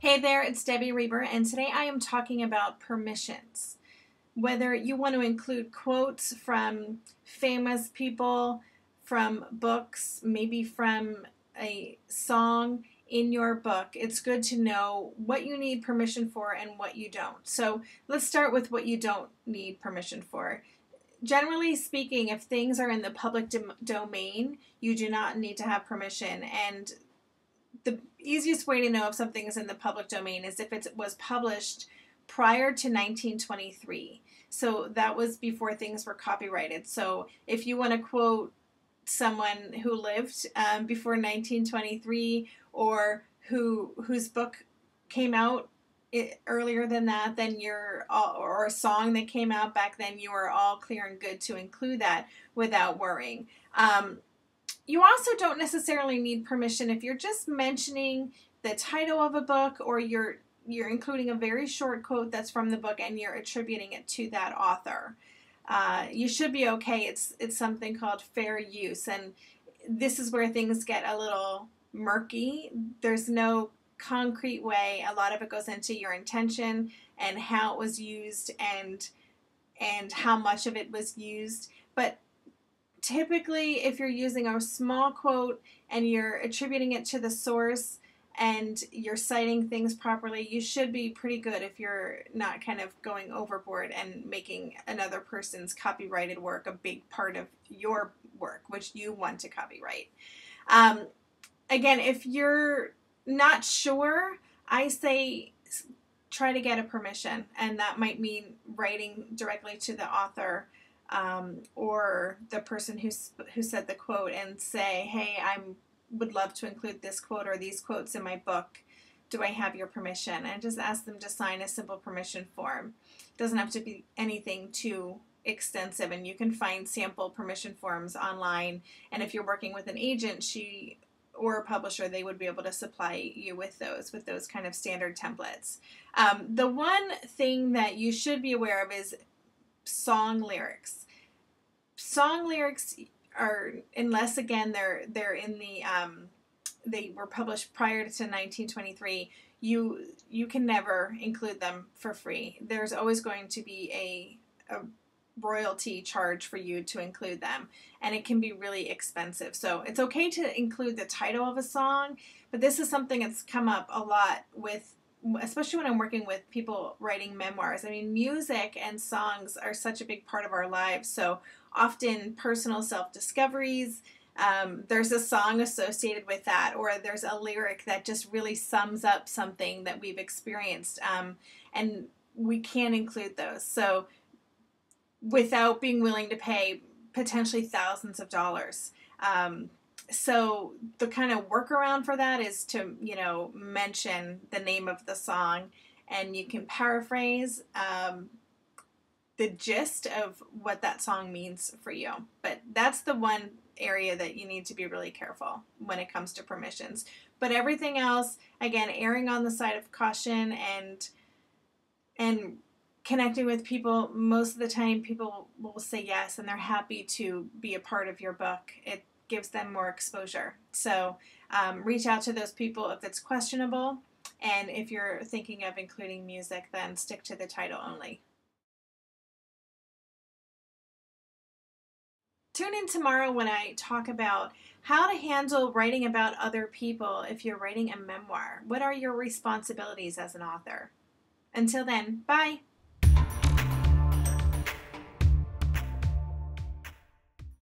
Hey there, it's Debbie Reber, and today I am talking about permissions. Whether you want to include quotes from famous people, from books, maybe from a song in your book, it's good to know what you need permission for and what you don't. So let's start with what you don't need permission for. Generally speaking, if things are in the public domain, you do not need to have permission. And the easiest way to know if something is in the public domain is if it was published prior to 1923. So that was before things were copyrighted. So if you want to quote someone who lived before 1923 or whose book came out earlier than that, then you're all, or a song that came out back then, you are all clear and good to include that without worrying. You also don't necessarily need permission if you're just mentioning the title of a book, or you're including a very short quote that's from the book and you're attributing it to that author. You should be okay. It's something called fair use, and this is where things get a little murky. There's no concrete way. A lot of it goes into your intention and how it was used and how much of it was used. But typically, if you're using a small quote and you're attributing it to the source and you're citing things properly, you should be pretty good if you're not kind of going overboard and making another person's copyrighted work a big part of your work, which you want to copyright. Again, if you're not sure, I say try to get a permission, and that might mean writing directly to the author or the person who said the quote and say, hey, I would love to include this quote or these quotes in my book. Do I have your permission? And just ask them to sign a simple permission form. It doesn't have to be anything too extensive, and you can find sample permission forms online. And if you're working with an agent, or a publisher, they would be able to supply you with those kind of standard templates. The one thing that you should be aware of is song lyrics. Song lyrics are, unless again they're in the they were published prior to 1923, you can never include them for free. There's always going to be a royalty charge for you to include them, and it can be really expensive. So it's okay to include the title of a song, but this is something that's come up a lot with, especially when I'm working with people writing memoirs. I mean, music and songs are such a big part of our lives. So often personal self-discoveries, there's a song associated with that, or there's a lyric that just really sums up something that we've experienced, and we can include those. So without being willing to pay potentially thousands of dollars. So the kind of workaround for that is to, mention the name of the song, and you can paraphrase the gist of what that song means for you. But that's the one area that you need to be really careful when it comes to permissions. But everything else, again, erring on the side of caution and connecting with people, most of the time people will say yes, and they're happy to be a part of your book. It gives them more exposure. So reach out to those people if it's questionable, and if you're thinking of including music, then stick to the title only. Tune in tomorrow when I talk about how to handle writing about other people if you're writing a memoir. What are your responsibilities as an author? Until then, bye!